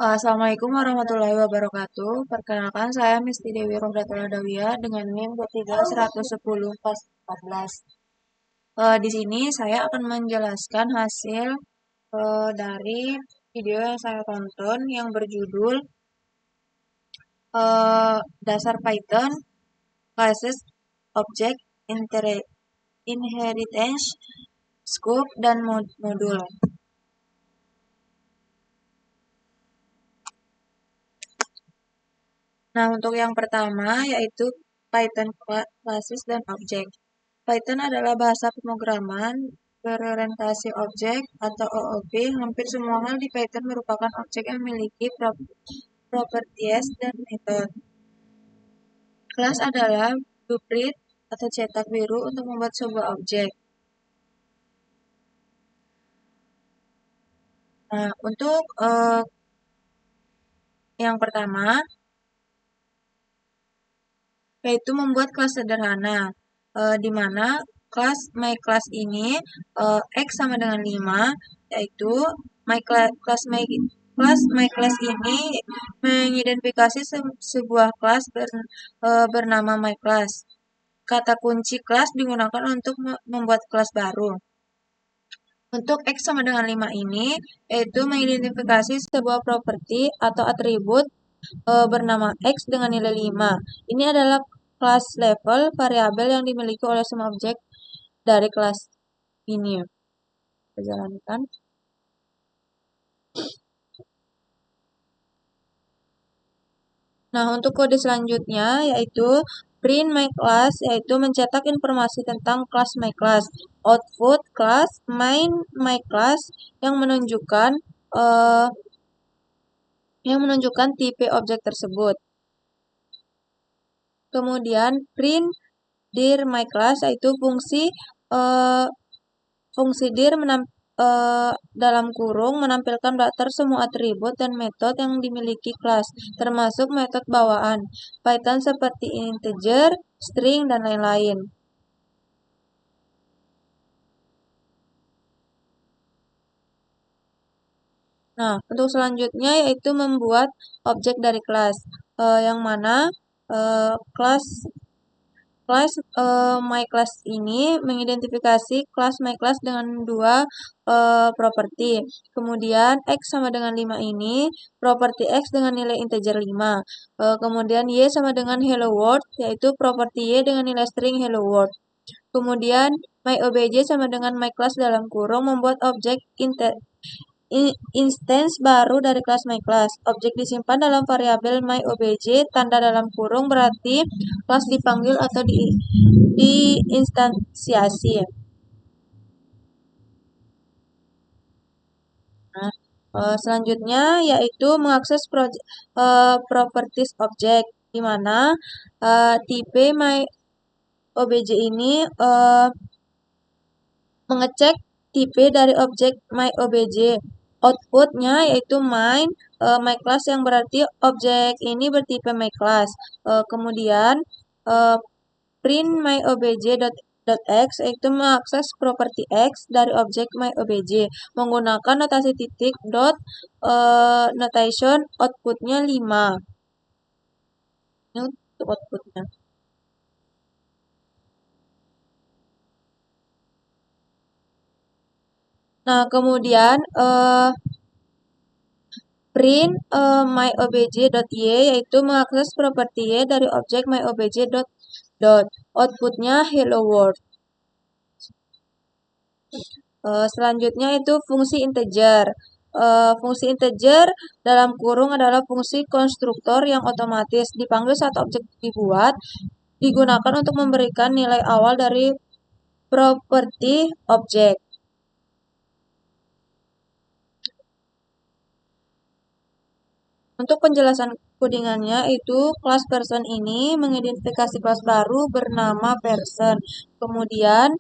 Assalamualaikum warahmatullahi wabarakatuh. Perkenalkan saya Misti Dewi Rohdatul Adawiyah dengan NIM 1311014. Di sini saya akan menjelaskan hasil dari video yang saya tonton yang berjudul Dasar Python, Classes, Object, Inheritance, Scope, dan Modul. Nah, untuk yang pertama yaitu Python Classes dan Object. Python adalah bahasa pemrograman berorientasi objek atau OOP. Hampir semua hal di Python merupakan objek yang memiliki properties dan method. Kelas adalah blueprint atau cetak biru untuk membuat sebuah objek. Nah, untuk yang pertama yaitu membuat kelas sederhana, di mana kelas myClass ini X sama dengan 5, yaitu myClass ini mengidentifikasi sebuah kelas bernama myClass. Kata kunci kelas digunakan untuk membuat kelas baru. Untuk X sama dengan 5 ini, yaitu mengidentifikasi sebuah properti atau atribut bernama X dengan nilai 5. Ini adalah kelas level variabel yang dimiliki oleh semua objek dari kelas ini. Kita jalankan. Nah, untuk kode selanjutnya yaitu print myClass, yaitu mencetak informasi tentang kelas myClass. Output kelas main myClass yang menunjukkan tipe objek tersebut. Kemudian print dir myClass, yaitu fungsi dir dalam kurung menampilkan daftar semua atribut dan metode yang dimiliki kelas, termasuk metode bawaan Python seperti integer, string, dan lain-lain. Nah, untuk selanjutnya yaitu membuat objek dari kelas, yang mana kelas myClass ini mengidentifikasi kelas myClass dengan dua properti. Kemudian X sama dengan 5 ini, properti X dengan nilai integer 5. Kemudian Y sama dengan hello world, yaitu properti Y dengan nilai string hello world. Kemudian myObj sama dengan myClass dalam kurung membuat objek instance baru dari kelas myClass. Objek disimpan dalam variabel myObj, tanda dalam kurung berarti kelas dipanggil atau diinstansiasi. Nah, selanjutnya yaitu mengakses properties objek, di mana tipe myObj ini mengecek tipe dari objek myObj. Outputnya yaitu myClass yang berarti objek ini bertipe myClass. Kemudian print myObj.x yaitu mengakses properti X dari objek myObj menggunakan notasi titik dot notation. Outputnya 5. Ini untuk outputnya. Nah, kemudian print myObj.y yaitu mengakses properti y dari objek myObj.dot. Outputnya hello world. Selanjutnya itu fungsi integer. Fungsi integer dalam kurung adalah fungsi konstruktor yang otomatis dipanggil saat objek dibuat, digunakan untuk memberikan nilai awal dari properti objek. Untuk penjelasan codingannya itu kelas person ini mengidentifikasi kelas baru bernama person. Kemudian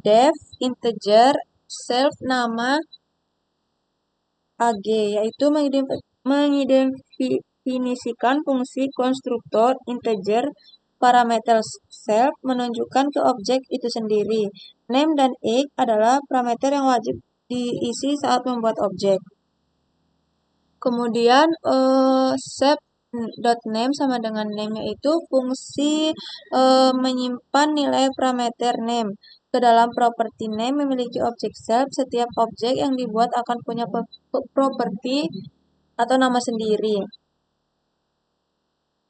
def integer self nama ag, yaitu mengidefinisikan fungsi konstruktor integer parameter self menunjukkan ke objek itu sendiri. Name dan age adalah parameter yang wajib diisi saat membuat objek. Kemudian set.name sama dengan name yaitu fungsi menyimpan nilai parameter name. Ke dalam properti name memiliki objek self. Setiap objek yang dibuat akan punya properti atau nama sendiri.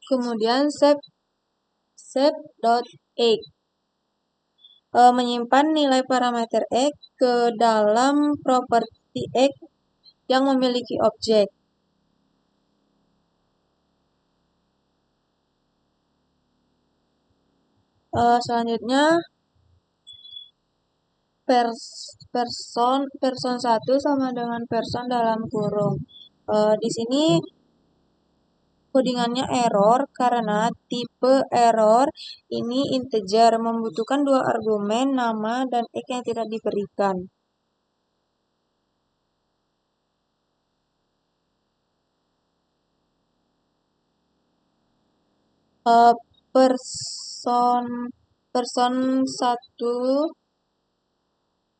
Kemudian set.x menyimpan nilai parameter x ke dalam properti x yang memiliki objek. Selanjutnya person 1 sama dengan person dalam kurung. Di sini codingannya error karena tipe error ini integer, membutuhkan dua argumen, nama dan x yang tidak diberikan. Person 1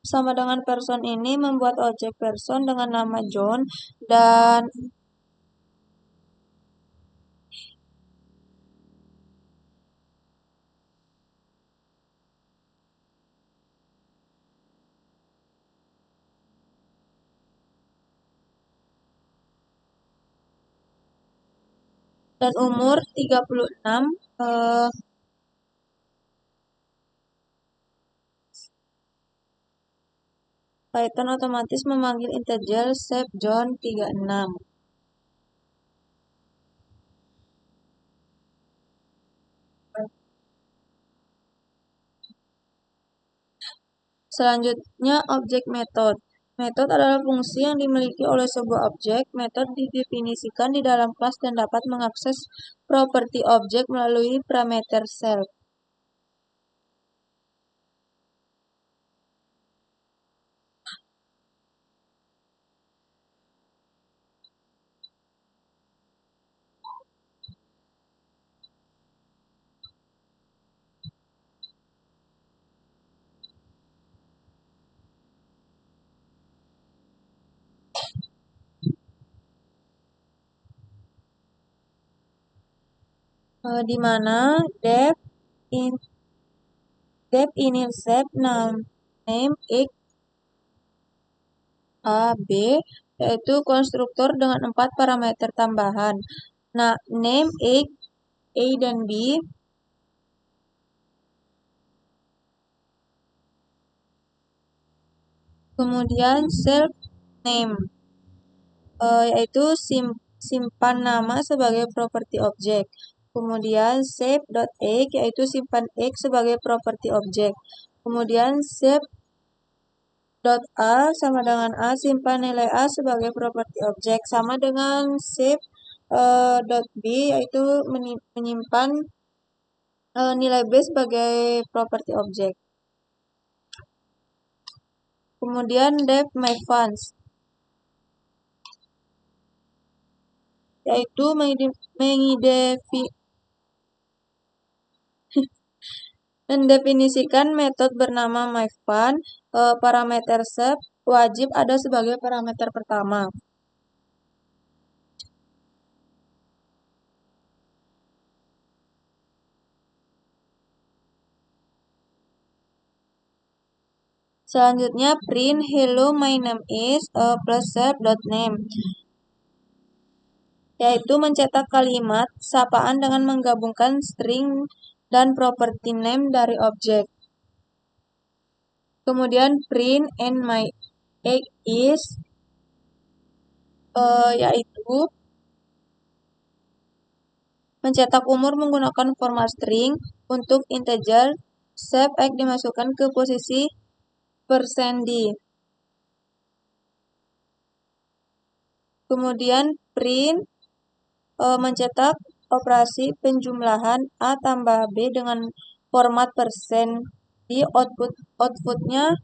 sama dengan person ini membuat objek person dengan nama John dan umur 36. Python otomatis memanggil integer save John 36. Selanjutnya objek method. Method adalah fungsi yang dimiliki oleh sebuah objek. Method didefinisikan di dalam kelas dan dapat mengakses properti objek melalui parameter self. Di mana def initialize name x a b yaitu konstruktor dengan 4 parameter tambahan. Nah, name x a dan b kemudian self name yaitu simpan nama sebagai properti objek. Kemudian save.x yaitu simpan x sebagai properti objek. Kemudian save.a sama dengan a, simpan nilai a sebagai properti objek. Sama dengan save.b yaitu menyimpan nilai b sebagai properti objek. Kemudian def yaitu mendefinisikan metode bernama myFun. Parameter sub wajib ada sebagai parameter pertama. Selanjutnya print hello my name is plus self.name yaitu mencetak kalimat sapaan dengan menggabungkan string dan property name dari objek. Kemudian print and my age is yaitu mencetak umur menggunakan format string. Untuk integer, save x dimasukkan ke posisi %d. Kemudian print mencetak operasi penjumlahan A tambah B dengan format %d. Outputnya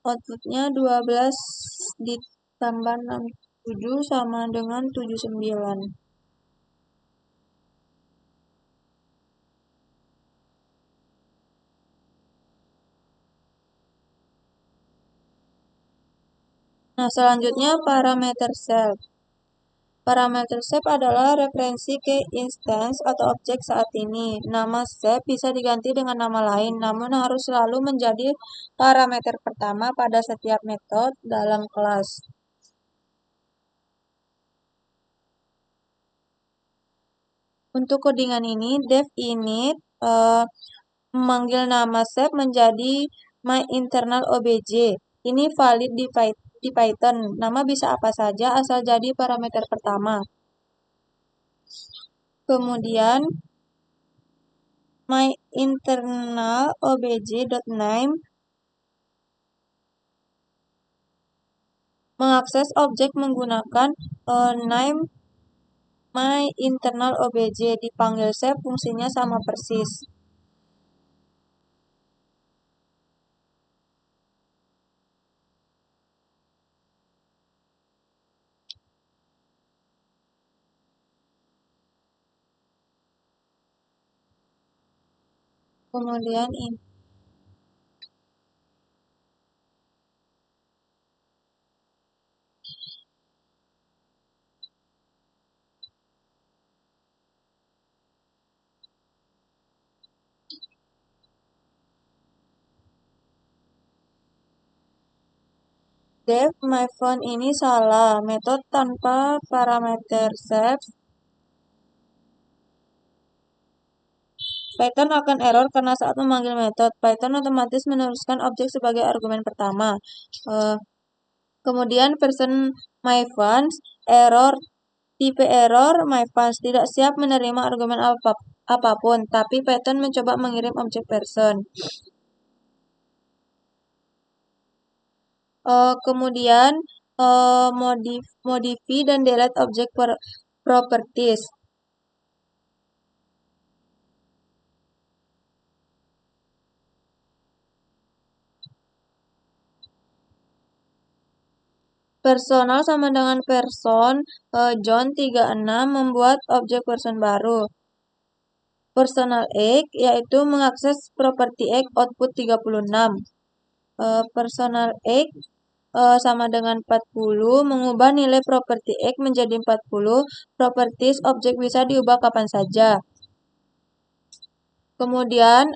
outputnya 12 ditambah 67 sama dengan 79. Nah, selanjutnya parameter self. Parameter self adalah referensi ke instance atau objek saat ini. Nama self bisa diganti dengan nama lain, namun harus selalu menjadi parameter pertama pada setiap metode dalam kelas. Untuk codingan ini, dev init memanggil nama self menjadi my internal obj. Ini valid di Python. Nama bisa apa saja asal jadi parameter pertama. Kemudian my internal obj.name mengakses objek menggunakan name my internal obj. Dipanggil self, fungsinya sama persis. Kemudian ini dev my phone ini salah. Metode tanpa parameter self Python akan error karena saat memanggil metode, Python otomatis meneruskan objek sebagai argumen pertama. Kemudian version myFunds, error, tipe error myFunds tidak siap menerima argumen apapun, tapi Python mencoba mengirim objek person. Kemudian modify dan delete objek properties. Personal sama dengan person John 36 membuat objek person baru. Personal X yaitu mengakses properti X output 36. Personal X sama dengan 40 mengubah nilai properti X menjadi 40. Properties objek bisa diubah kapan saja. Kemudian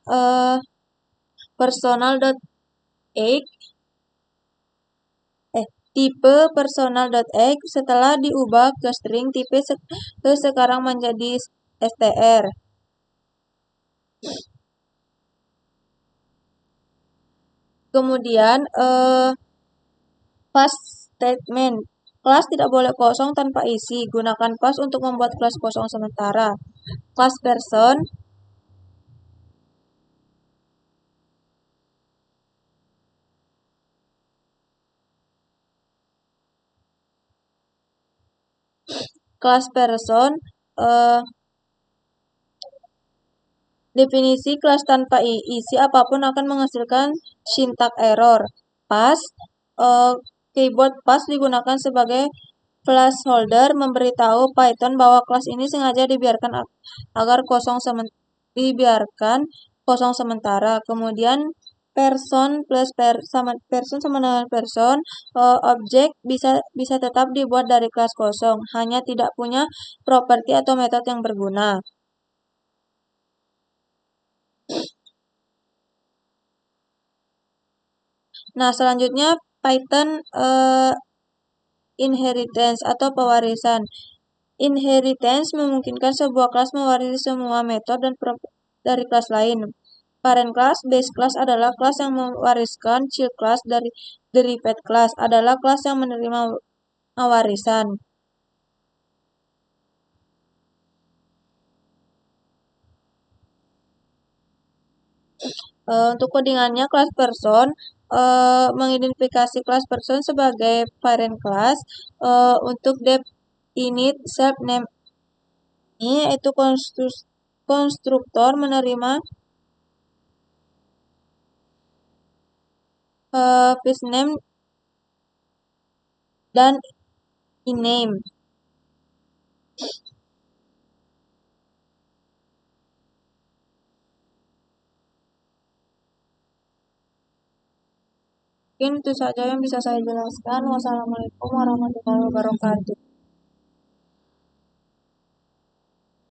personal.x tipe personal.x setelah diubah ke string tipe sekarang menjadi str. Kemudian pass statement. Kelas tidak boleh kosong tanpa isi. Gunakan pass untuk membuat kelas kosong sementara. Kelas person definisi kelas tanpa isi apapun akan menghasilkan syntax error. Pass keyboard pass digunakan sebagai placeholder memberitahu Python bahwa kelas ini sengaja dibiarkan agar dibiarkan kosong sementara. Kemudian person plus person sama dengan person objek bisa tetap dibuat dari kelas kosong, hanya tidak punya properti atau metode yang berguna. Nah, selanjutnya Python inheritance atau pewarisan. Inheritance memungkinkan sebuah kelas mewarisi semua metode dan dari kelas lain. Parent class, base class adalah kelas yang mewariskan, child class dari derived class adalah kelas yang menerima warisan. Untuk codingannya kelas person mengidentifikasi kelas person sebagai parent class. Untuk dep init self name ini yaitu konstruktor menerima first name dan in-name. Mungkin itu saja yang bisa saya jelaskan. Wassalamualaikum warahmatullahi wabarakatuh.